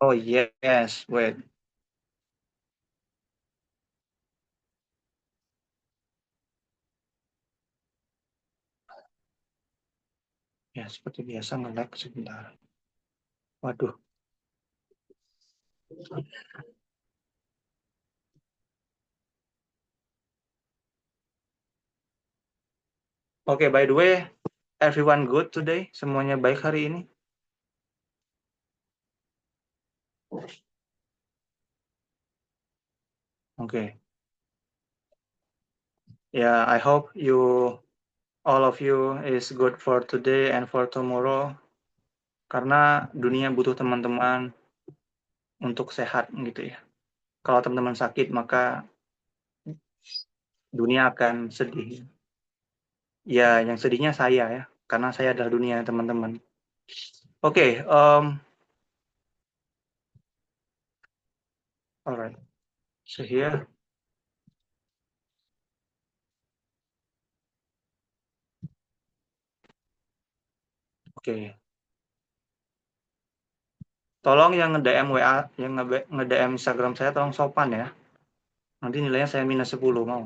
Oh yes, wait. Ya, seperti biasa nge-lag sebentar. Waduh. Oke, by the way, everyone good today? Semuanya baik hari ini? Oke. Ya, I hope all of you is good for today and for tomorrow. Karena dunia butuh teman-teman untuk sehat gitu ya. Kalau teman-teman sakit, maka dunia akan sedih. Ya, yang sedihnya saya ya, karena saya adalah dunia teman-teman. Oke, alright. So here, oke. Tolong yang nge-DM WA, yang nge-DM Instagram saya tolong sopan ya. Nanti nilainya saya -10 mau.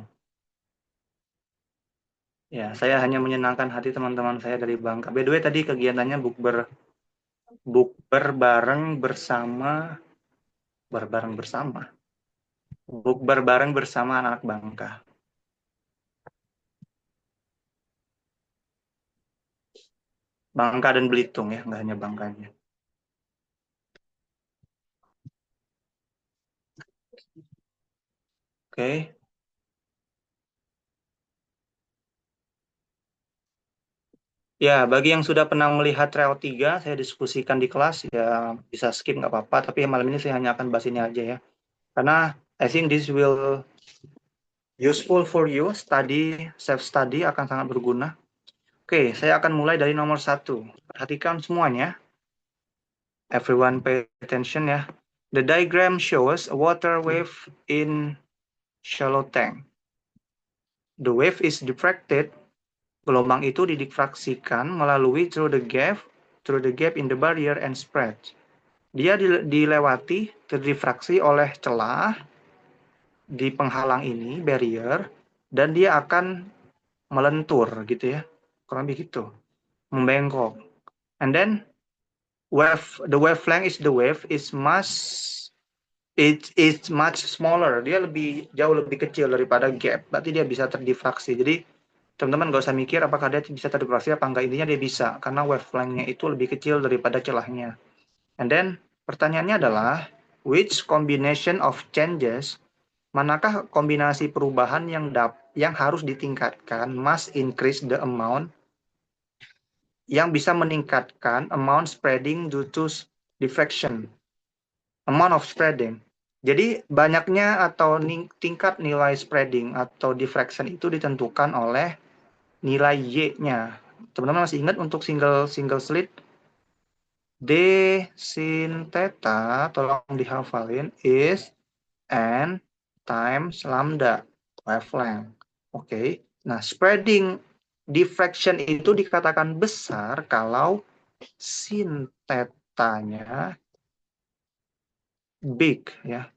Ya, saya hanya menyenangkan hati teman-teman saya dari Bangka. By the way, tadi kegiatannya bukber bareng bersama, bareng bersama, bukber bareng bersama anak Bangka. Bangka dan Belitung ya, nggak hanya Bangkanya. Oke. Ya, bagi yang sudah pernah melihat Trail 3, saya diskusikan di kelas, ya bisa skip nggak apa-apa, tapi malam ini saya hanya akan bahas ini aja ya. Karena I think this will useful for you, self-study akan sangat berguna. Oke, saya akan mulai dari nomor 1. Perhatikan semuanya, everyone pay attention ya. The diagram shows a water wave in shallow tank. The wave is diffracted. Gelombang itu didifraksikan melalui through the gap in the barrier and spread. Dia dilewati, terdifraksi oleh celah di penghalang ini, barrier, dan dia akan melentur gitu ya. Kurang begitu. Membengkok. And then the wavelength is much smaller. Dia jauh lebih kecil daripada gap. Berarti dia bisa terdifraksi. Jadi teman-teman nggak usah mikir apakah dia bisa terdifraksi apa enggak. Intinya dia bisa karena wavelength-nya itu lebih kecil daripada celahnya. And then pertanyaannya adalah which combination of changes, manakah kombinasi perubahan yang harus ditingkatkan must increase the amount, yang bisa meningkatkan amount spreading due to diffraction. Amount of spreading. Jadi banyaknya atau tingkat nilai spreading atau diffraction itu ditentukan oleh nilai Y-nya. Teman-teman masih ingat untuk single slit D sin theta, tolong dihafalin, is N times lambda wavelength. Oke. Nah, spreading diffraction itu dikatakan besar kalau sin theta-nya big ya.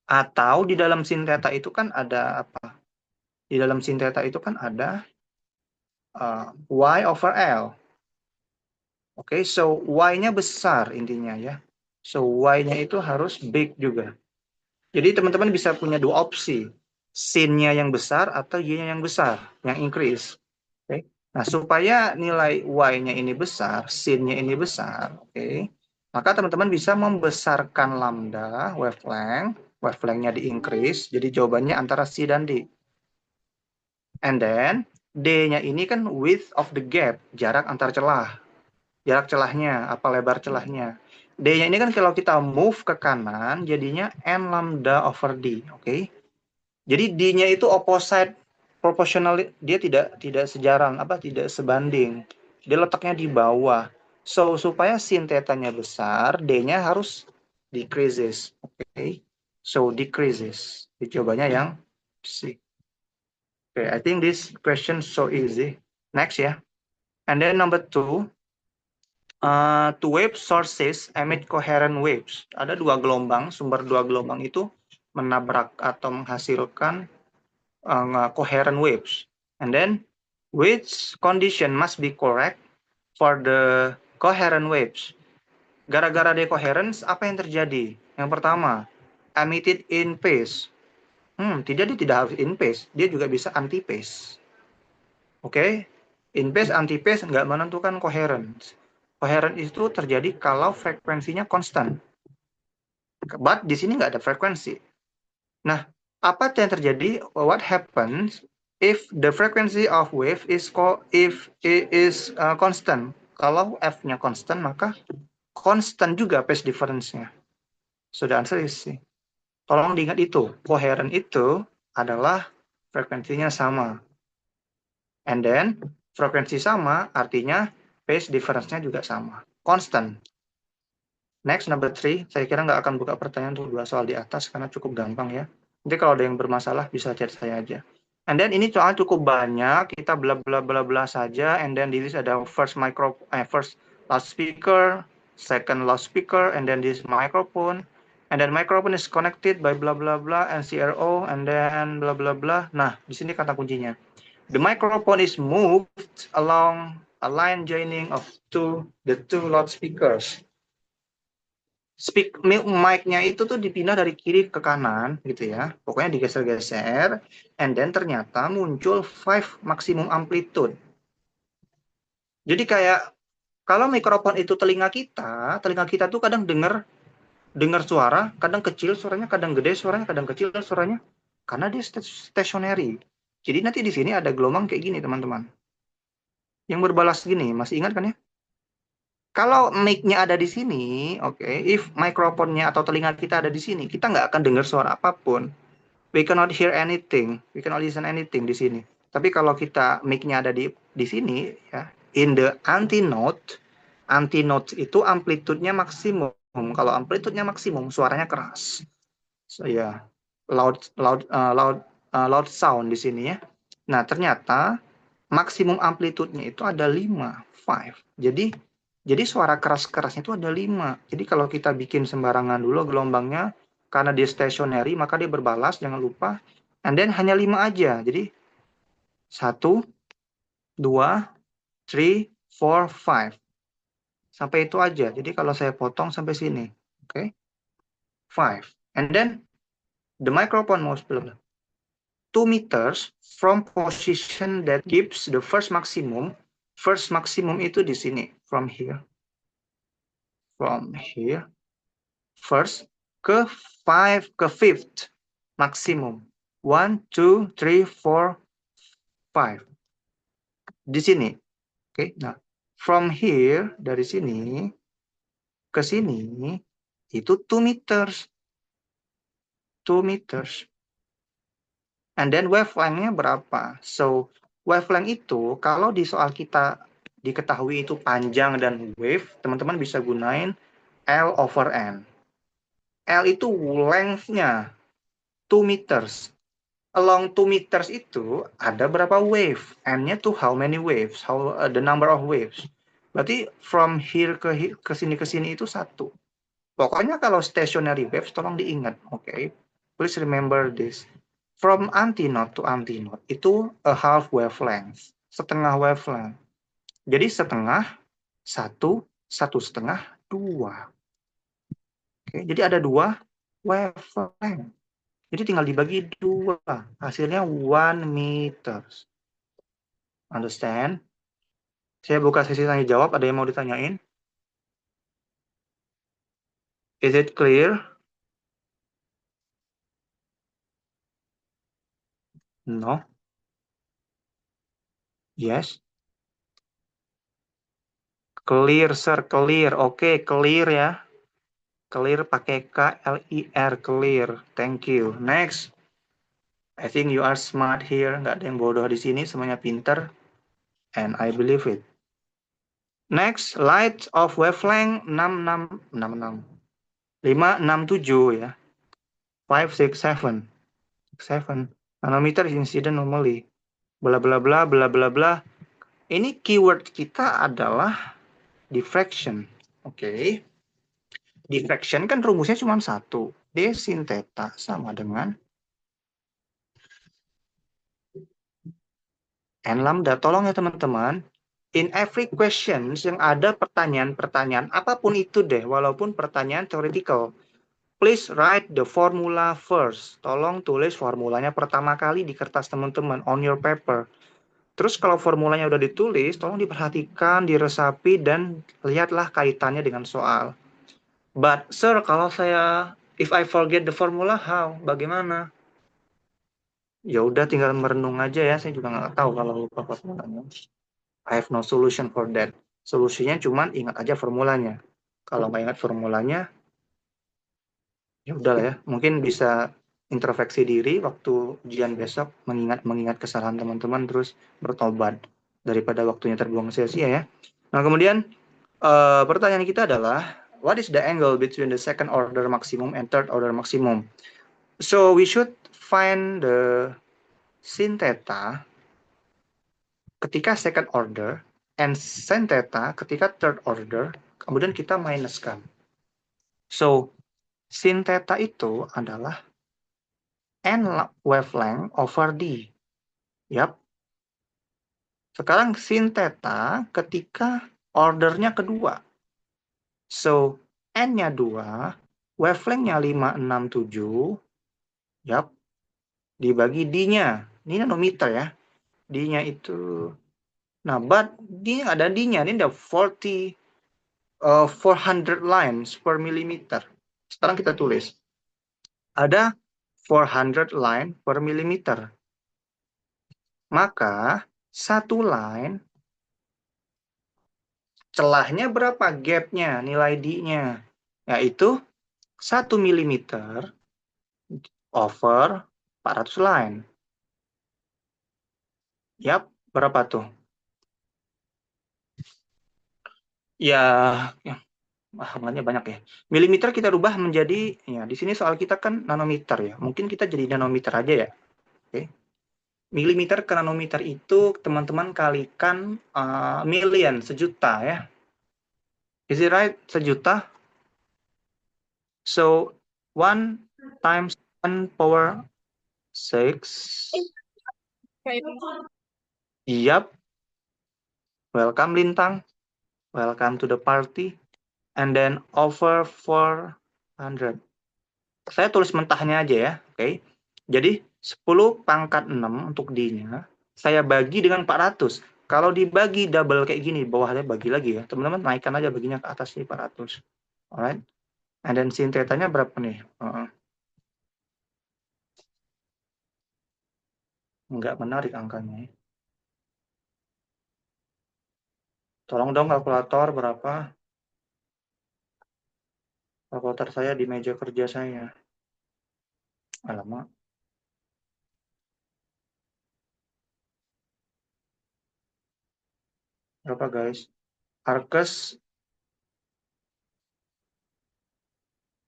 Atau di dalam sin theta itu kan ada apa? Di dalam sin theta itu kan ada Y over L. Oke, so Y-nya besar intinya ya. So Y-nya itu harus big juga. Jadi teman-teman bisa punya dua opsi. Sin-nya yang besar atau Y-nya yang besar, yang increase. Oke. Nah, supaya nilai Y-nya ini besar, sin-nya ini besar, oke. Maka teman-teman bisa membesarkan lambda wavelength-nya di-increase. Jadi jawabannya antara C dan D. And then D-nya ini kan width of the gap, jarak antar celah. Jarak celahnya, apa lebar celahnya. D-nya ini kan kalau kita move ke kanan, jadinya N lambda over D. Oke. Jadi D-nya itu opposite proportional, dia tidak sejaran, tidak sebanding. Dia letaknya di bawah. So, supaya sin theta-nya besar, D-nya harus decreases. Oke. So, decreases. Jawabannya yang C. Okay, I think this question so easy. Next ya. And then number 2, Two wave sources emit coherent waves. Ada dua gelombang, sumber dua gelombang itu menabrak atau menghasilkan coherent waves. And then, which condition must be correct for the coherent waves? Gara-gara decoherence, apa yang terjadi? Yang pertama, emitted in phase. Dia tidak harus in phase, dia juga bisa anti phase. Oke, in phase, anti phase nggak menentukan coherence. Coherent itu terjadi kalau frekuensinya konstan. But di sini nggak ada frekuensi. Nah, apa yang terjadi? What happens if the frequency of wave is constant? Kalau f-nya constant, maka constant juga phase difference-nya. So the answer is C. Tolong diingat itu. Coherent itu adalah frekuensinya sama. And then, frekuensi sama artinya phase difference-nya juga sama. Constant. Next, number 3. Saya kira nggak akan buka pertanyaan untuk dua soal di atas karena cukup gampang ya. Nanti kalau ada yang bermasalah bisa chat saya aja. And then ini soal cukup banyak, kita bla bla bla bla saja. And then di list ada first loudspeaker, second loudspeaker, and then this microphone. And then microphone is connected by bla bla bla and CRO, and then bla bla bla. Nah, di sini kata kuncinya. The microphone is moved along a line joining of the two loudspeakers. Mic-nya itu tuh dipindah dari kiri ke kanan gitu ya. Pokoknya digeser-geser, and then ternyata muncul 5 maksimum amplitude. Jadi kayak kalau mikrofon itu telinga kita tuh kadang dengar suara, kadang kecil suaranya, kadang gede suaranya, kadang kecil suaranya, karena dia stationary. Jadi nanti di sini ada gelombang kayak gini teman-teman. Yang berbalas gini, masih ingat kan ya? Kalau mic-nya ada di sini, if mikrofonnya atau telinga kita ada di sini, kita nggak akan dengar suara apapun. We cannot hear anything, we cannot listen anything di sini. Tapi kalau kita mic-nya ada di sini, ya, in the antinote itu amplitude-nya maksimum. Kalau amplitude-nya maksimum, suaranya keras. So ya, loud sound di sini ya. Nah, ternyata maksimum amplitude-nya itu ada 5. Jadi suara keras-kerasnya itu ada 5. Jadi kalau kita bikin sembarangan dulu gelombangnya, karena dia stationary, maka dia berbalas, jangan lupa. And then hanya 5 aja. Jadi 1, 2, 3, 4, 5. Sampai itu aja. Jadi kalau saya potong sampai sini. Oke. 5. And then the microphone moves 2 meters from position that gives the first maximum. First maximum itu di sini. From here. First ke 5th maksimum. 1, 2, 3, 4, 5. Di sini. Oke, nah from here, dari sini ke sini itu 2 meters. 2 meters. And then wavelength-nya berapa? So, wavelength itu kalau di soal kita diketahui itu panjang dan wave, teman-teman bisa gunain L/N. L itu length-nya 2 meters. Along 2 meters itu ada berapa wave? N-nya tuh how many waves? The number of waves. Berarti from here ke sini itu 1. Pokoknya kalau stationary waves tolong diingat, oke? Please remember this. From antinote to antinote itu a half wavelength, setengah wavelength. Jadi setengah, 1, 1,5, 2. Oke, jadi ada 2 wavelength. Jadi tinggal dibagi 2. Hasilnya 1 meters. Understand? Saya buka sesi tanya jawab. Ada yang mau ditanyain? Is it clear? No? Yes? Clear, sir. Clear. Oke, clear ya. Clear pakai K-L-I-R. Clear. Thank you. Next. I think you are smart here. Nggak ada yang bodoh di sini. Semuanya pinter. And I believe it. Next. Light of wavelength 567 ya. 5, 6, 7 nanometer is incident normally. Bla bla bla bla bla bla. Ini keyword kita adalah Diffraction. Oke. Diffraction kan rumusnya cuma satu. D sin theta sama dengan N lambda. Tolong ya teman-teman. In every questions yang ada pertanyaan-pertanyaan, apapun itu deh, walaupun pertanyaan theoretical, please write the formula first. Tolong tulis formulanya pertama kali di kertas teman-teman, on your paper. Terus kalau formulanya udah ditulis, tolong diperhatikan, diresapi, dan lihatlah kaitannya dengan soal. But, sir, kalau saya, if I forget the formula, how? Bagaimana? Ya udah tinggal merenung aja ya, saya juga nggak tahu kalau lupa formulanya. I have no solution for that. Solusinya cuman ingat aja formulanya. Kalau nggak ingat formulanya, ya udah lah ya. Mungkin bisa introspeksi diri waktu ujian besok, mengingat kesalahan teman-teman, terus bertobat daripada waktunya terbuang sia-sia ya. Nah kemudian pertanyaan kita adalah, what is the angle between the second order maximum and third order maximum? So we should find the sin theta ketika second order and sin theta ketika third order, kemudian kita minuskan. So, sin theta itu adalah N wavelength over D. Yap. Sekarang sin theta ketika ordernya kedua. So, N-nya 2, wavelength-nya 567, yap, dibagi D-nya. Ini nanometer ya. D-nya itu, nah, but D ada D-nya, ini ada 400 lines per millimeter. Sekarang kita tulis. Ada 400 line per millimeter. Maka, satu line, celahnya berapa gap-nya, nilai D-nya? Yaitu 1 millimeter over 400 line. Yap, berapa tuh? Ya, angkanya banyak ya. Milimeter kita rubah menjadi, ya di sini soal kita kan nanometer ya. Mungkin kita jadi nanometer aja ya. Oke. Milimeter ke nanometer itu teman-teman kalikan million, sejuta ya. Is it right? Sejuta. So 1 times 1 power 6. Yap. Welcome Lintang. Welcome to the party. And then over 400. Saya tulis mentahnya aja ya. Oke. Jadi 10 pangkat 6 untuk D-nya. Saya bagi dengan 400. Kalau dibagi double kayak gini, bawahnya bagi lagi ya. Teman-teman naikkan aja baginya ke atas nih 400. Alright. And then sin theta-nya berapa nih? Nggak menarik angkanya. Tolong dong kalkulator berapa? Kalkulator saya di meja kerja saya. Alamak. Berapa guys? Arcus.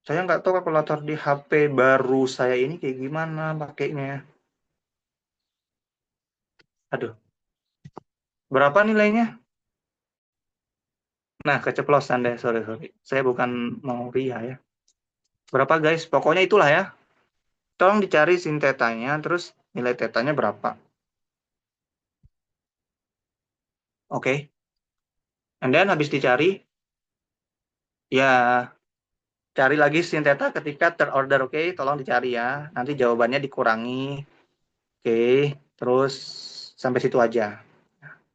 Saya nggak tahu kalkulator di HP baru saya ini kayak gimana pakainya. Aduh. Berapa nilainya? Nah, keceplosan deh. Sorry. Saya bukan mau ria ya. Berapa guys? Pokoknya itulah ya. Tolong dicari sin tetanya, terus nilai tetanya berapa. Oke. And then habis dicari, ya cari lagi sin theta ketika third order. Oke, tolong dicari ya. Nanti jawabannya dikurangi. Oke, terus sampai situ aja.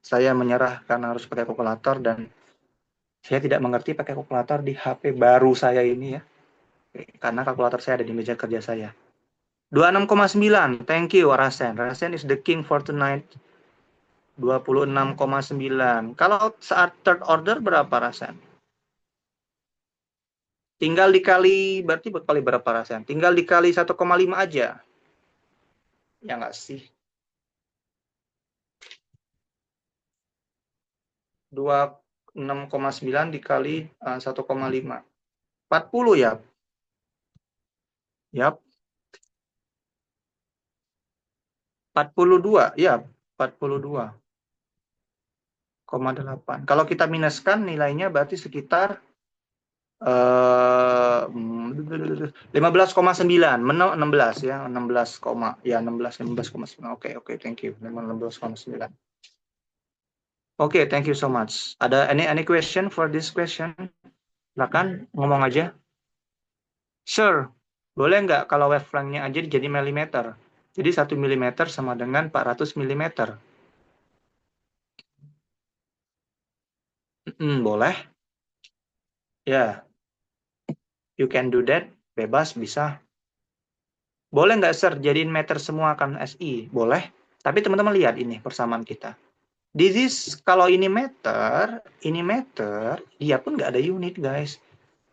Saya menyerah karena harus pakai kalkulator dan saya tidak mengerti pakai kalkulator di HP baru saya ini ya. Oke, karena kalkulator saya ada di meja kerja saya. 26,9. Thank you, Rasen. Rasen is the king for tonight. 26,9. Kalau saat third order berapa, Rasen? Tinggal dikali, berarti berkali berapa, Rasen? Tinggal dikali 1,5 aja. Ya nggak sih? 26,9 dikali 1,5. 40 ya? Yap. 42, ya, 42. 15,8. Kalau kita minuskan nilainya berarti sekitar 15,9, 16 ya, 16, ya 16,9. Oke, thank you. 16,9. Oke, thank you so much. Ada any question for this question? Silakan ngomong aja. Sure. Boleh nggak kalau wavelength-nya aja jadi milimeter? Jadi 1 mm sama dengan 400 mm. Boleh. Ya, you can do that. Bebas, bisa. Boleh nggak, sir, jadiin meter semua kan SI? Boleh. Tapi teman-teman lihat ini persamaan kita. This is, kalau ini meter, dia pun nggak ada unit, guys.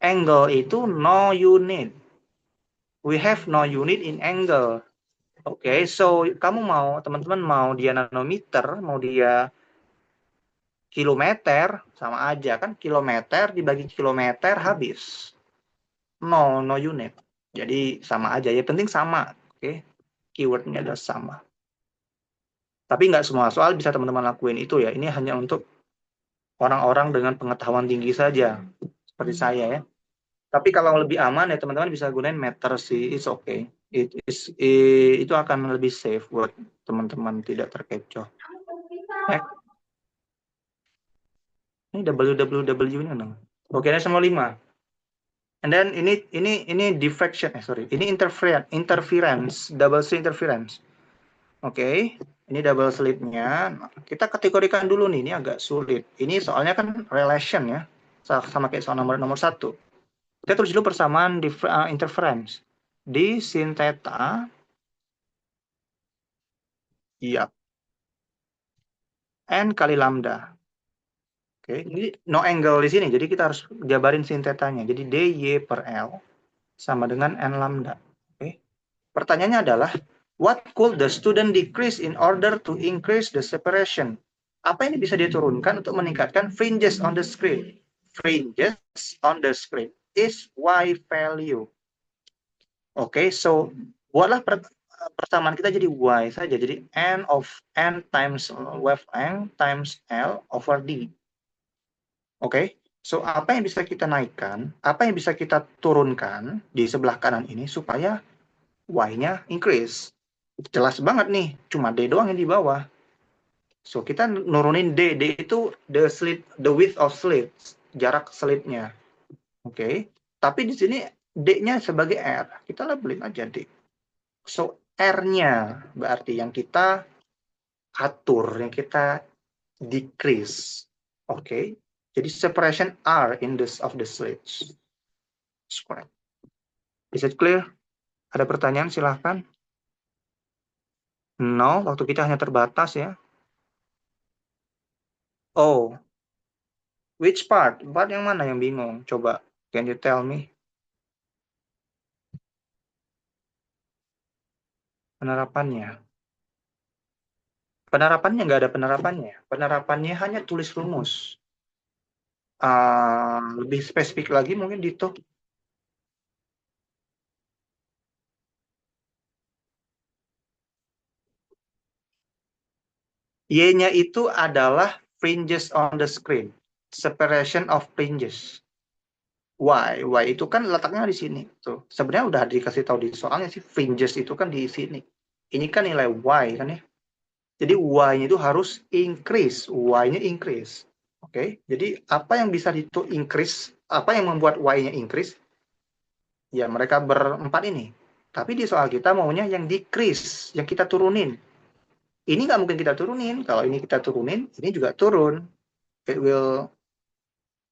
Angle itu no unit. We have no unit in angle. Oke, so kamu mau, teman-teman mau dia nanometer, mau dia kilometer, sama aja kan, kilometer dibagi kilometer habis. No unit. Jadi sama aja, ya penting sama. Oke, keywordnya adalah sama. Tapi nggak semua soal bisa teman-teman lakuin itu ya. Ini hanya untuk orang-orang dengan pengetahuan tinggi saja, seperti saya ya. Tapi kalau lebih aman ya teman-teman bisa gunain meter sih, it's okay. Itu akan lebih safe buat teman-teman tidak terkecoh. Ini www-nya dong. Oke, ini nomor 5. And then ini diffraction, ini interference, double slit interference. Oke, ini double slitnya. Kita kategorikan dulu nih, ini agak sulit. Ini soalnya kan relation ya, sama kayak soal nomor 1. Kita tulis dulu persamaan interference. Di sin theta, iya, n kali lambda. Oke, ini no angle di sini, jadi kita harus jabarin sin theta-nya. Jadi dy per L sama dengan n lambda. Oke. Pertanyaannya adalah, what could the student decrease in order to increase the separation? Apa ini bisa diturunkan untuk meningkatkan fringes on the screen? Fringes on the screen is y value. Oke, so buatlah persamaan kita jadi y saja. Jadi n times wavelength times L over d. Oke, so apa yang bisa kita naikkan, apa yang bisa kita turunkan di sebelah kanan ini supaya y-nya increase? Jelas banget nih, cuma D doang yang di bawah. So, kita nurunin D. D itu the width of slit, jarak slitnya. Oke. Tapi di sini D-nya sebagai R. Kita labelin aja D. So, R-nya berarti yang kita atur, yang kita decrease. Oke. Jadi separation R in this of the slits. Square. Is it clear? Ada pertanyaan? Silahkan. No, waktu kita hanya terbatas ya. Oh, which part? Part yang mana yang bingung? Coba, can you tell me? Penerapannya. Penerapannya nggak ada penerapannya. Penerapannya hanya tulis rumus. Lebih spesifik lagi mungkin Dito. Y-nya itu adalah fringes on the screen. Separation of fringes. Y itu kan letaknya di sini. Tuh. Sebenarnya udah dikasih tahu di soalnya sih, fringes itu kan di sini. Ini kan nilai Y kan ya. Jadi Y-nya itu harus increase. Y-nya increase. Oke. Jadi apa yang bisa itu increase? Apa yang membuat Y-nya increase? Ya mereka berempat ini. Tapi di soal kita maunya yang decrease, yang kita turunin. Ini nggak mungkin kita turunin. Kalau ini kita turunin, ini juga turun. It will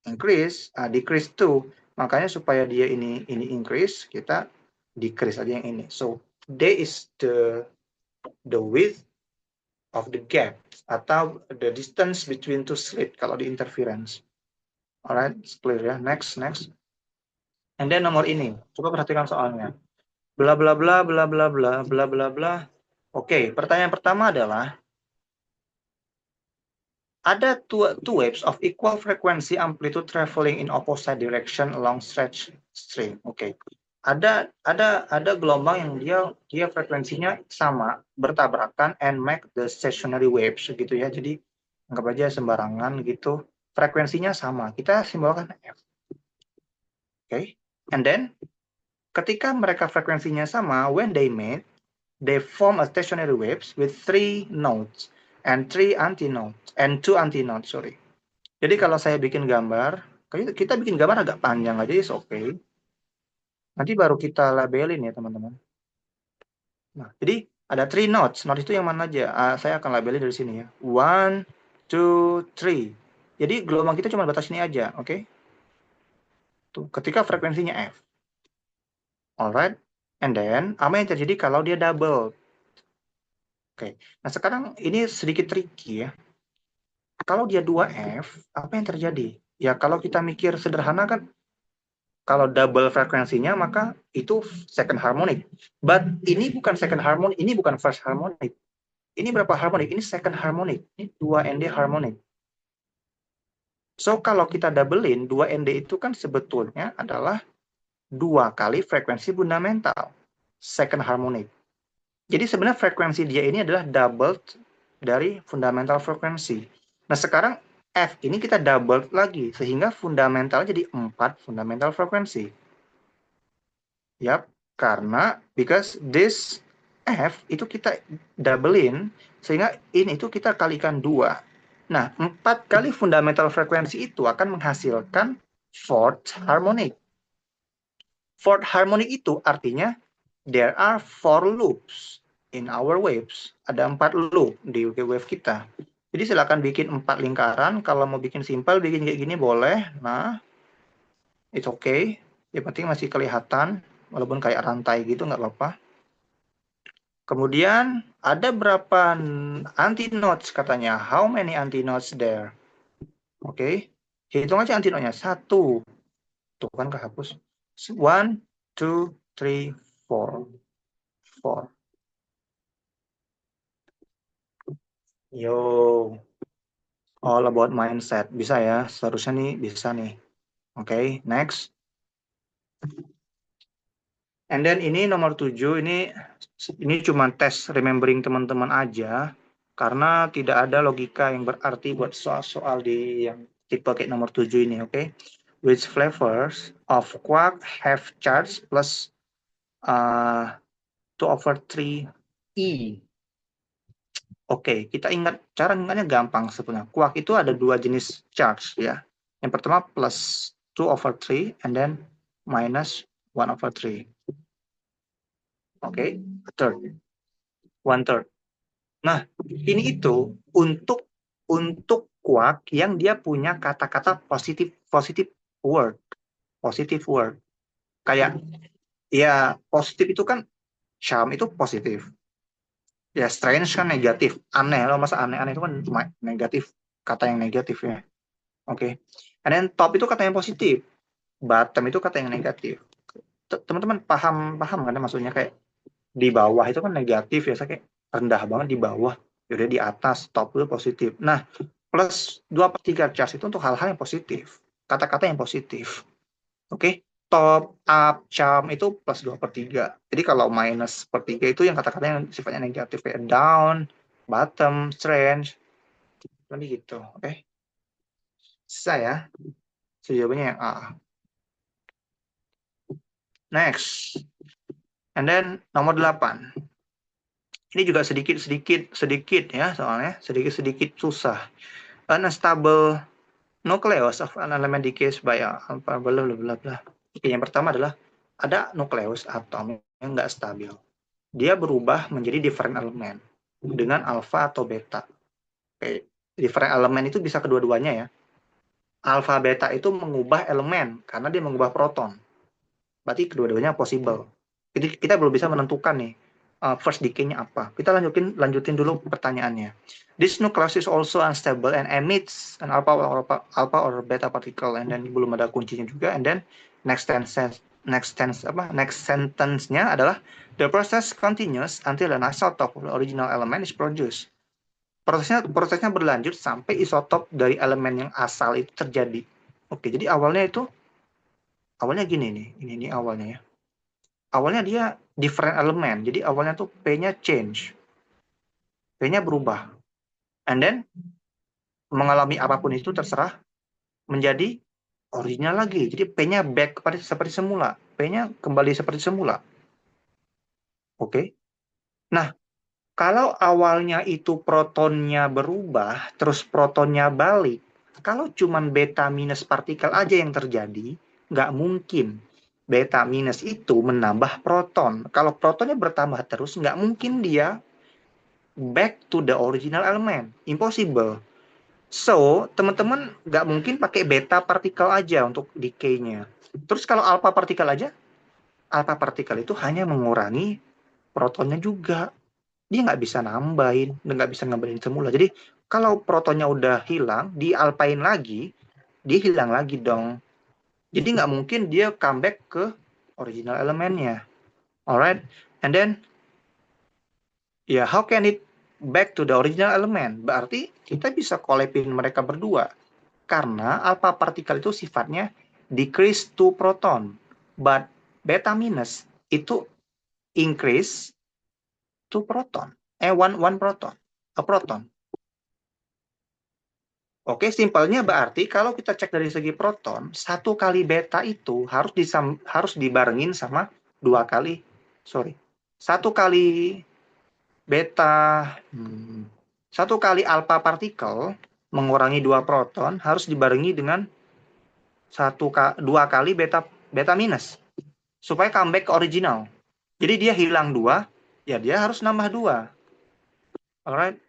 increase, decrease too. Makanya supaya dia ini increase, kita decrease aja yang ini. So D is the width of the gap atau the distance between two slit kalau di interference. Alright, it's clear ya. Next. And then nomor ini, coba perhatikan soalnya. Bla bla bla bla bla bla bla bla bla. Oke, pertanyaan pertama adalah, ada two waves of equal frequency amplitude traveling in opposite direction along stretch string. Oke. Ada gelombang yang dia frekuensinya sama, bertabrakan and make the stationary waves gitu ya. Jadi Anggap aja sembarangan gitu. Frekuensinya sama. Kita simbolkan F. Oke. And then, ketika mereka frekuensinya sama, when they meet, they form a stationary waves with 3 nodes and 3 antinodes and 2 antinodes, sorry. Jadi kalau saya bikin gambar, kita bikin gambar agak panjang aja, is okay. Nanti baru kita labelin ya, teman-teman. Nah, jadi ada 3 nodes. Nodes itu yang mana aja? Saya akan labelin dari sini ya. 1, 2, 3. Jadi gelombang kita cuma batas ini aja, oke? Okay? Tuh, ketika frekuensinya F. Alright. And then, apa yang terjadi kalau dia double? Oke. Nah, sekarang ini sedikit tricky ya. Kalau dia 2F, apa yang terjadi? Ya, kalau kita mikir sederhana kan, kalau double frekuensinya, maka itu second harmonic. But ini bukan second harmonic, ini bukan first harmonic. Ini berapa harmonic? Ini second harmonic. Ini 2ND harmonic. So, kalau kita doublein, 2ND itu kan sebetulnya adalah 2 kali frekuensi fundamental, second harmonic. Jadi sebenarnya frekuensi dia ini adalah double dari fundamental frekuensi. Nah, sekarang F ini kita double lagi, sehingga fundamental jadi 4 fundamental frekuensi. Yap, karena because this F itu kita doublein, sehingga ini itu kita kalikan 2. Nah, 4 kali fundamental frekuensi itu akan menghasilkan fourth harmonic. Fourth harmonic itu artinya there are 4 loops in our waves. Ada 4 loop di wave kita. Jadi silakan bikin 4 lingkaran. Kalau mau bikin simple, bikin kayak gini boleh. Nah, it's okay. Yang penting masih kelihatan. Walaupun kayak rantai gitu, nggak apa-apa. Kemudian, ada berapa antinodes katanya? How many antinodes there? Oke. Hitung aja antinodenya. 1. Tuh kan kehapus. 1, 2, 3, 4. 4. Yo, all about mindset. Bisa ya, seharusnya nih bisa nih. Oke, next. And then ini nomor 7, ini cuma tes remembering teman-teman aja, karena tidak ada logika yang berarti buat soal-soal di yang tipe kayak nomor 7 ini, oke? Which flavors of quark have charge plus 2/3 E? Oke, kita ingat, cara ingatnya gampang sebenarnya. Quark itu ada 2 jenis charge ya. Yang pertama plus 2/3 and then minus 1/3. Oke, third. 1/3. Nah, ini itu untuk quark yang dia punya kata-kata positif word. Positive word. Kayak ya positif itu kan charm itu positif. Ya strange kan negatif. Aneh loh, masa aneh-aneh itu kan negatif, kata yang negatif ya. Oke. And then top itu kata yang positif. Bottom itu kata yang negatif. Teman-teman paham kan maksudnya, kayak di bawah itu kan negatif ya, kayak rendah banget di bawah. Yaudah di atas, top itu positif. Nah, plus 2/3 charge itu untuk hal-hal yang positif. Kata-kata yang positif. Oke. Top, up, charm itu plus 2/3. Jadi kalau minus sepertiga itu yang kata-kata yang sifatnya negatif, kayak down, bottom, strange. Jadi gitu. Oke. Bisa ya. Jawabannya yang A. Next. And then nomor 8. Ini juga sedikit ya soalnya, sedikit susah. Unstable nucleus of an element decays by alpha bla bla bla bla. Oke, yang pertama adalah ada nukleus atom yang nggak stabil. Dia berubah menjadi different element dengan alfa atau beta. Oke, different element itu bisa kedua-duanya ya. Alfa beta itu mengubah elemen karena dia mengubah proton. Berarti kedua-duanya possible. Jadi kita belum bisa menentukan nih first decay-nya apa. Kita lanjutin dulu pertanyaannya. This nucleus is also unstable and emits an alpha or beta particle, and then belum ada kuncinya juga. And then next sentence-nya adalah the process continues until an isotope of the original element is produced. Prosesnya berlanjut sampai isotop dari elemen yang asal itu terjadi. Oke, jadi awalnya gini nih, ini awalnya ya. Awalnya dia different element, jadi awalnya tuh P-nya change. P-nya berubah. And then mengalami apapun itu terserah menjadi original lagi. Jadi P-nya back kepada seperti semula. P-nya kembali seperti semula. Oke. Nah, kalau awalnya itu protonnya berubah, terus protonnya balik, kalau cuman beta minus partikel aja yang terjadi, nggak mungkin beta minus itu menambah proton. Kalau protonnya bertambah terus, nggak mungkin dia back to the original element. Impossible. So, teman-teman nggak mungkin pakai beta partikel aja untuk decay-nya. Terus kalau alpha partikel aja, alpha partikel itu hanya mengurangi protonnya juga. Dia nggak bisa nambahin, nggak bisa nambahin semula. Jadi kalau protonnya udah hilang, dialpain lagi, dia hilang lagi dong. Jadi nggak mungkin dia comeback ke original elemennya. Alright, and then how can it back to the original element? Berarti kita bisa kolepin mereka berdua. Karena alpha partikel itu sifatnya decrease to proton, but beta minus itu increase to proton. One proton, a proton. Oke, simpelnya berarti kalau kita cek dari segi proton, satu kali beta itu harus dibarengin sama satu kali beta, satu kali alpha partikel mengurangi 2 proton harus dibarengi dengan dua kali beta minus supaya comeback ke original. Jadi dia hilang 2, ya dia harus nambah 2. Alright,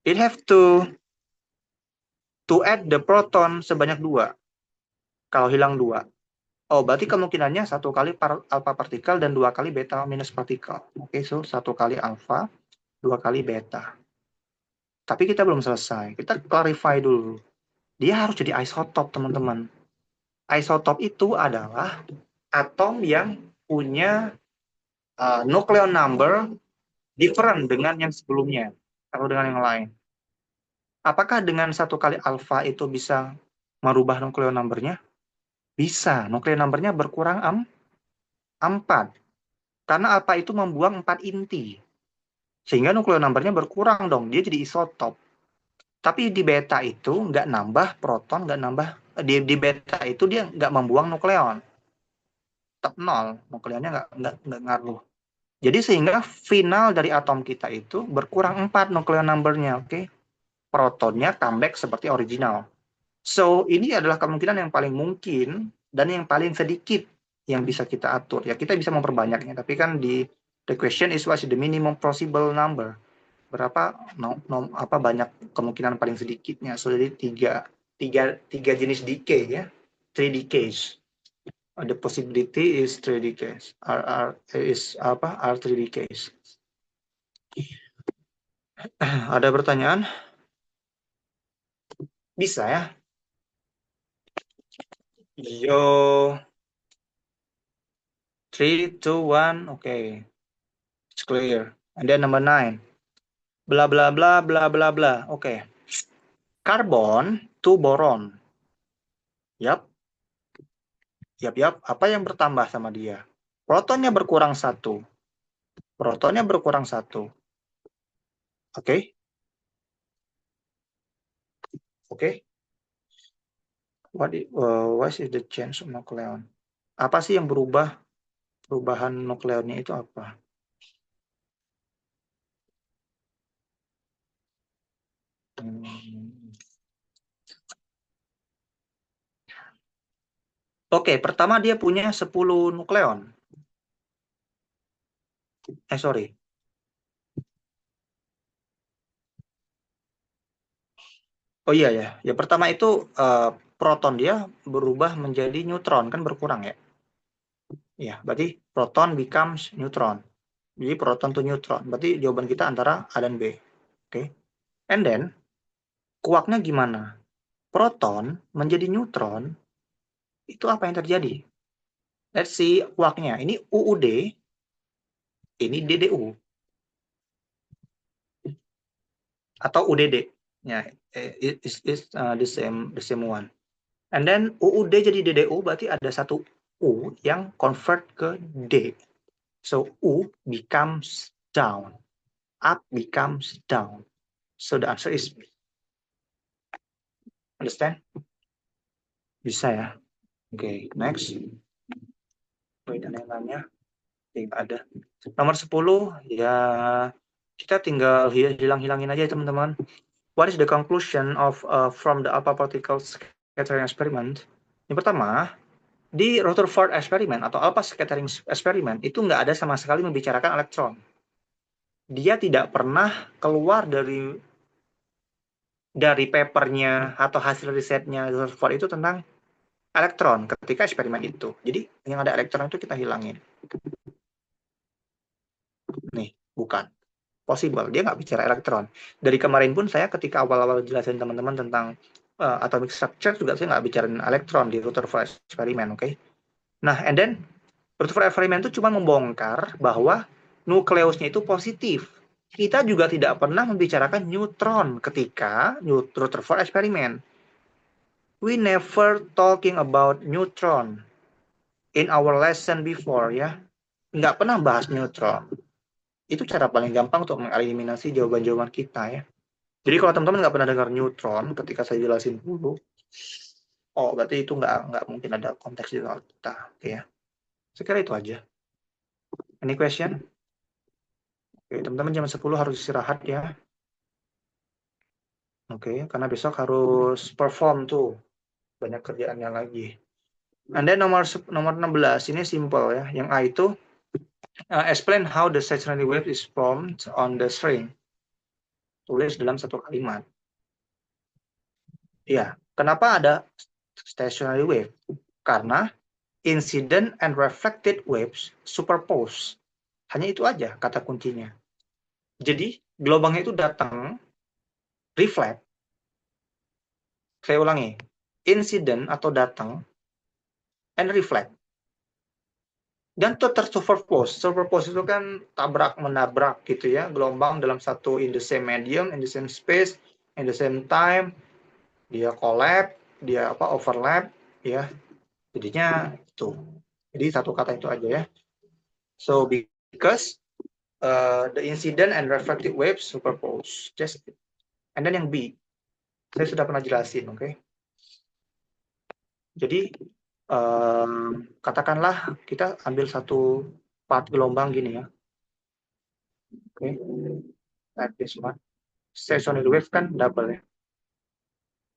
it have to add the proton sebanyak 2. Kalau hilang 2. Oh, berarti kemungkinannya satu kali alpha partikel dan 2 kali beta minus partikel. Oke, so 1 kali alpha, 2 kali beta. Tapi kita belum selesai. Kita clarify dulu. Dia harus jadi isotop, teman-teman. Isotop itu adalah atom yang punya nucleon number different dengan yang sebelumnya atau dengan yang lain. Apakah dengan 1 kali alpha itu bisa merubah nucleon number-nya? Bisa. Nucleon number-nya berkurang 4. Karena alpha itu membuang 4 inti. Sehingga nucleon number-nya berkurang dong. Dia jadi isotop. Tapi di beta itu nggak nambah proton, nggak nambah. Di beta itu dia nggak membuang nukleon. Tetap 0. Nukleonnya nggak ngaruh. Jadi sehingga final dari atom kita itu berkurang 4 nukleon number-nya. Oke. Protonnya comeback seperti original. So, ini adalah kemungkinan yang paling mungkin dan yang paling sedikit yang bisa kita atur. Ya, kita bisa memperbanyaknya, tapi kan the question is what is the minimum possible number? Berapa banyak kemungkinan paling sedikitnya? So, jadi tiga jenis decay ya. 3 decays. The possibility is 3 decays. R 3 decays. Ada pertanyaan? Bisa ya? Yo. 3, 2, 1, okay. It's clear. And then number 9. Bla bla bla bla bla bla. Oke. Karbon to boron. Yap. Yap. Apa yang bertambah sama dia? Protonnya berkurang 1. Protonnya berkurang 1. Oke. Oke. What is the change of nukleon? Apa sih yang berubah? Perubahan nukleonnya itu apa? Oke, pertama dia punya 10 nukleon. Sorry. Oh iya ya. Ya pertama itu proton dia berubah menjadi neutron, kan berkurang ya. Ya, berarti proton becomes neutron. Jadi proton to neutron. Berarti jawaban kita antara A dan B. Oke. And then kuaknya gimana? Proton menjadi neutron, itu apa yang terjadi? Let's see kuaknya. Ini UUD, ini DDU. Atau UDD. Ya, is the same one. And then UUD jadi DDU berarti ada satu U yang convert ke D. So U becomes down. Up becomes down. So the answer is B. Understand? Bisa ya? Oke, next. Wait, ada yang nanya? Tidak ada. Nomor 10, ya kita tinggal hilang-hilangin aja teman-teman. What is the conclusion of from the alpha particle scattering experiment? Yang pertama, di Rutherford experiment atau alpha scattering experiment itu nggak ada sama sekali membicarakan elektron. Dia tidak pernah keluar dari papernya atau hasil risetnya Rutherford itu tentang elektron ketika eksperimen itu. Jadi yang ada elektron itu kita hilangin. Nih, bukan. Possible. Dia nggak bicara elektron. Dari kemarin pun saya ketika awal-awal jelasin teman-teman tentang atomic structure juga saya nggak bicarain elektron di Rutherford experiment, oke? Nah, and then Rutherford experiment itu cuma membongkar bahwa nukleusnya itu positif. Kita juga tidak pernah membicarakan neutron ketika Rutherford experiment. We never talking about neutron in our lesson before, ya. Nggak pernah bahas neutron. Itu cara paling gampang untuk mengeliminasi jawaban-jawaban kita, ya. Jadi kalau teman-teman nggak pernah dengar neutron ketika saya jelasin dulu, oh berarti itu nggak mungkin ada konteks di dalam kita, oke ya. Saya kira itu aja. Any question? Oke, teman-teman jam 10 harus istirahat ya. Oke, karena besok harus perform tuh. Banyak kerjaannya lagi. And then nomor 16 ini simple ya. Yang A itu explain how the stationary wave is formed on the string. Tulis dalam satu kalimat. Ya, kenapa ada stationary wave? Karena incident and reflected waves superpose. Hanya itu aja kata kuncinya. Jadi gelombangnya itu datang, reflect. Saya ulangi, incident atau datang, and reflect. Dan superpose. Superpose itu kan tabrak menabrak gitu ya, gelombang dalam satu in the same medium, in the same space, in the same time, dia collapse, dia overlap ya. Jadinya itu. Jadi satu kata itu aja ya. So because the incident and reflected waves superpose. Just it. And then yang B, saya sudah pernah jelasin, oke? Jadi katakanlah kita ambil satu part gelombang gini ya. Oke, like this one. Stationary wave kan double ya.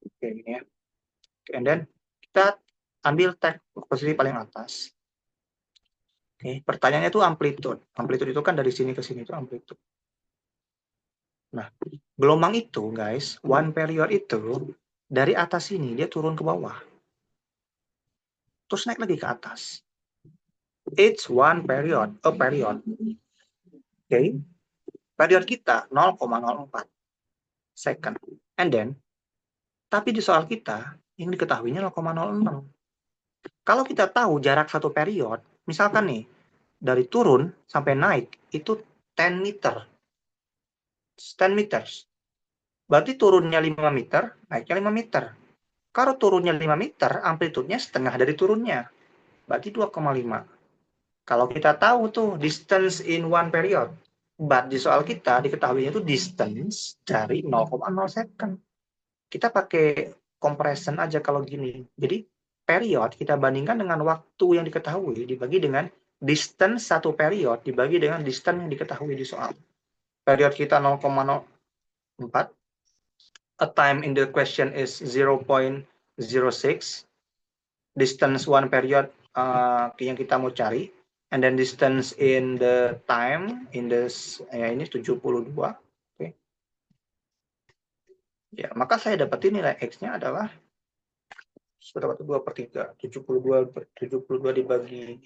Oke, gini ya. And then kita ambil tag posisi paling atas. Oke, pertanyaannya itu amplitude. Amplitude itu kan dari sini ke sini itu amplitude. Nah, gelombang itu guys, one period itu dari atas sini dia turun ke bawah. Terus naik lagi ke atas. It's one period, a period. Oke, period kita 0,04 second. And then, tapi di soal kita, yang diketahuinya 0,06. Kalau kita tahu jarak satu period, misalkan nih, dari turun sampai naik, itu 10 meter. 10 meters. Berarti turunnya 5 meter, naiknya 5 meter. Kalau turunnya 5 meter, amplitudenya setengah dari turunnya. Berarti 2,5. Kalau kita tahu tuh distance in one period, but di soal kita diketahuinya itu distance dari 0,0 second. Kita pakai comparison aja kalau gini. Jadi period kita bandingkan dengan waktu yang diketahui dibagi dengan distance satu period dibagi dengan distance yang diketahui di soal. Period kita 0,04. A time in the question is 0,06. Distance one period yang kita mau cari. And then distance in the time in this ini 72. Oke. Ya, maka saya dapat nilai X-nya adalah sudah dapat 2/3. 72 dibagi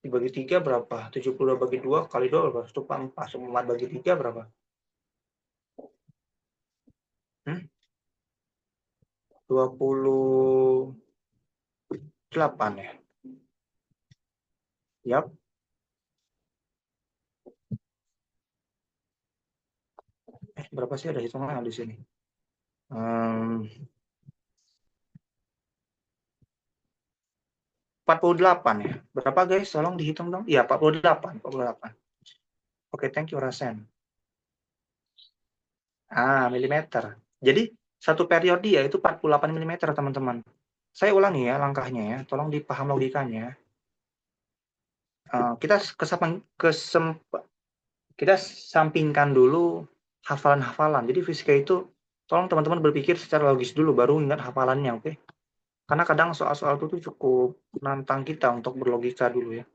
3 berapa? 72 bagi 2 kali 2 berapa? 4. 4 bagi 3 berapa? 28 ya. Yap. Berapa sih ada hitungan di sini? 48 ya. Berapa guys? Tolong dihitung dong. Iya, 48. Oke, thank you Rasen. Milimeter. Jadi Satu periode dia itu 48 mm, teman-teman. Saya ulangi ya langkahnya ya, tolong dipaham logikanya. Kita kita sampingkan dulu hafalan-hafalan. Jadi fisika itu, tolong teman-teman berpikir secara logis dulu, baru ingat hafalannya, oke? Karena kadang soal-soal itu cukup menantang kita untuk berlogika dulu ya.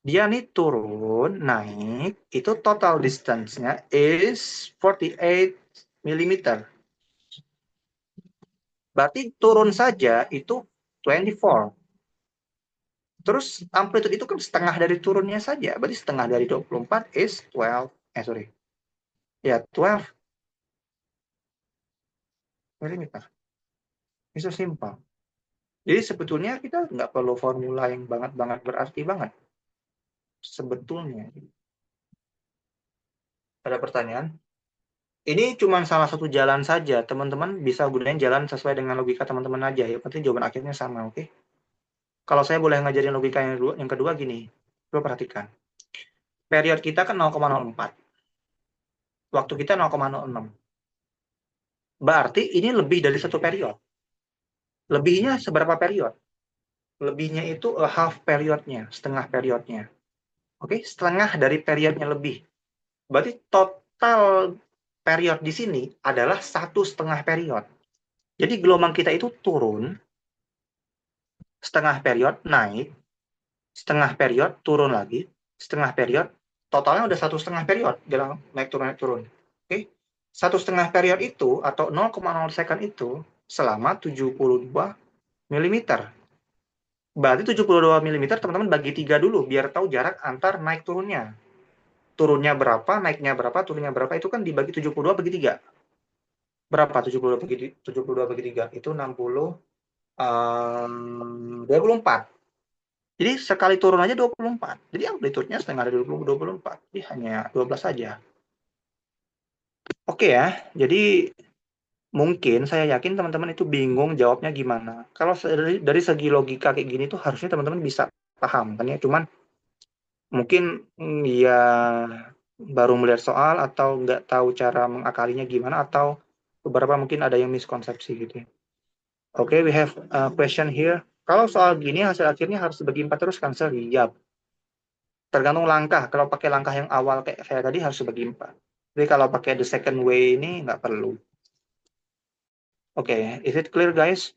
Dia nih turun, naik, itu total distance-nya is 48 mm. Berarti turun saja itu 24. Terus amplitude itu kan setengah dari turunnya saja. Berarti setengah dari 24 is 12. Sorry. Ya, 12 mm. Itu simple. Jadi sebetulnya kita nggak perlu formula yang banget-banget berarti banget. Sebetulnya. Ada pertanyaan? Ini cuma salah satu jalan saja. Teman-teman bisa gunain jalan sesuai dengan logika teman-teman aja. Ya, penting jawaban akhirnya sama, oke? Kalau saya boleh ngajarin logika yang kedua gini. Coba perhatikan. Period kita kan 0,04. Waktu kita 0,06. Berarti ini lebih dari satu period. Lebihnya seberapa period? Lebihnya itu half periodnya, setengah periodnya. Oke, setengah dari periodnya lebih. Berarti total period di sini adalah 1,5 period. Jadi gelombang kita itu turun, setengah period naik, setengah period turun lagi, setengah period, totalnya udah 1,5 period, jalan naik turun. Oke, 1,5 period itu atau 0,0 second itu selama 72 mm. Berarti 72 mm teman-teman bagi 3 dulu biar tahu jarak antar naik turunnya. Turunnya berapa, naiknya berapa, turunnya berapa, itu kan dibagi 72 bagi 3. Berapa 72 bagi 3? Itu 60, 24. Jadi sekali turun aja 24. Jadi amplitude-nya setengah dari 24. Jadi hanya 12 saja. Oke ya, jadi mungkin saya yakin teman-teman itu bingung jawabnya gimana. Kalau dari segi logika kayak gini tuh harusnya teman-teman bisa paham kan ya. Cuman mungkin ya baru melihat soal atau nggak tahu cara mengakalinya gimana atau beberapa mungkin ada yang miskonsepsi gitu ya. Oke, we have a question here. Kalau soal gini hasil akhirnya harus dibagi 4 terus kan, sir? Yap. Tergantung langkah. Kalau pakai langkah yang awal kayak saya tadi harus dibagi 4. Jadi kalau pakai the second way ini nggak perlu. Oke, is it clear guys?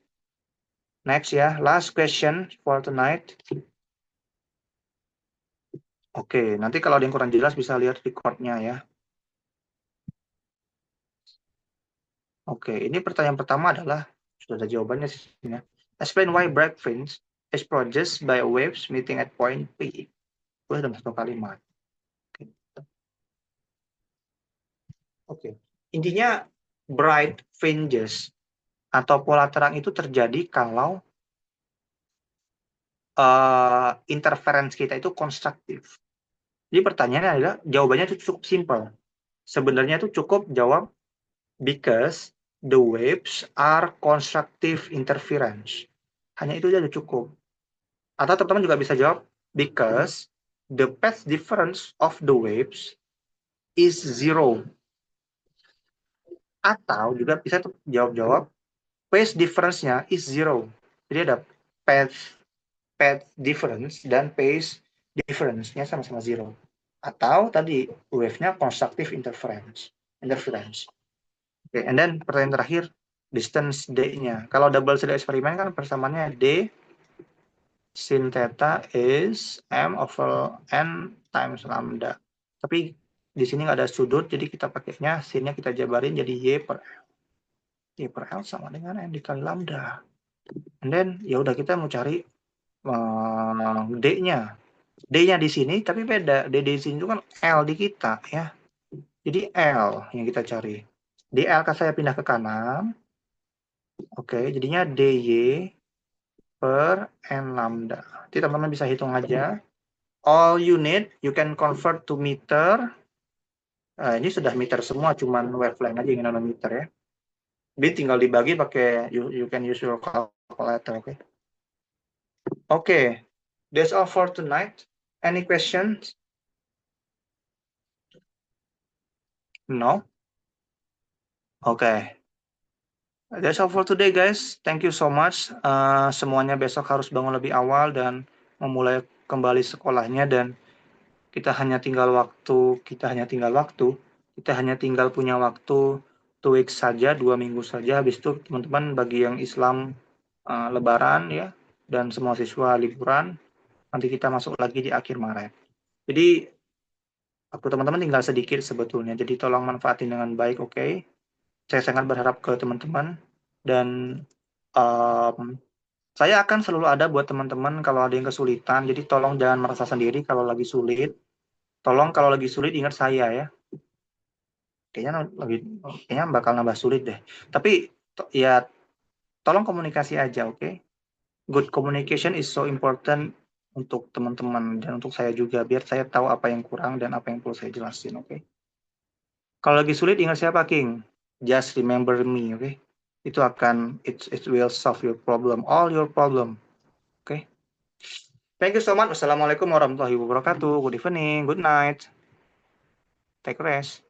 Next ya, last question for tonight. Oke, nanti kalau ada yang kurang jelas bisa lihat recordnya ya. Oke, ini pertanyaan pertama adalah, sudah ada jawabannya sih. Ya. Explain why bright fringe is produced by waves meeting at point P. Itu dalam satu kalimat. Oke. Intinya bright fringes atau pola terang itu terjadi kalau interference kita itu konstruktif. Jadi pertanyaannya adalah, jawabannya itu cukup simpel. Sebenarnya itu cukup jawab because the waves are constructive interference. Hanya itu saja cukup. Atau teman-teman juga bisa jawab because the path difference of the waves is zero. Atau juga bisa jawab phase difference-nya is zero. Jadi ada path difference dan phase difference-nya sama-sama zero. Atau tadi wave-nya constructive interference. Okay, and then pertanyaan terakhir, distance D-nya. Kalau double slit eksperimen kan persamaannya D sin theta is M over N times lambda. Tapi di sini nggak ada sudut, jadi kita pakainya sinnya kita jabarin jadi Y per L. Y per L sama dengan N dikali lambda. And then ya udah kita mau cari D-nya. D-nya di sini tapi beda. D di sini itu kan L di kita ya. Jadi L yang kita cari. DL saya pindah ke kanan. Oke, jadinya DY per N lambda. Jadi teman-teman bisa hitung aja. All unit you can convert to meter. Ini sudah meter semua, cuman wavelength aja yang nanometer ya. Jadi tinggal dibagi pakai you can use your calculator, oke? Oke, that's all for tonight. Any questions? No? Oke. That's all for today, guys. Thank you so much. Semuanya besok harus bangun lebih awal dan memulai kembali sekolahnya, dan kita hanya tinggal waktu, kita hanya tinggal punya waktu 2 weeks saja, 2 minggu saja. Habis itu teman-teman bagi yang Islam Lebaran ya, dan semua siswa liburan. Nanti kita masuk lagi di akhir Maret. Jadi waktu teman-teman tinggal sedikit sebetulnya. Jadi tolong manfaatin dengan baik, oke? Saya sangat berharap ke teman-teman, dan saya akan selalu ada buat teman-teman kalau ada yang kesulitan. Jadi tolong jangan merasa sendiri kalau lagi sulit. Tolong kalau lagi sulit ingat saya ya. Kayaknya bakal nambah sulit deh. Tapi ya tolong komunikasi aja, oke? Good communication is so important untuk teman-teman dan untuk saya juga, biar saya tahu apa yang kurang dan apa yang perlu saya jelasin, oke? Kalau lagi sulit ingat siapa, King? Just remember me, oke? It will solve your problem, all your problem, oke? Thank you so much. Wassalamualaikum warahmatullahi wabarakatuh. Good evening, good night. Take rest.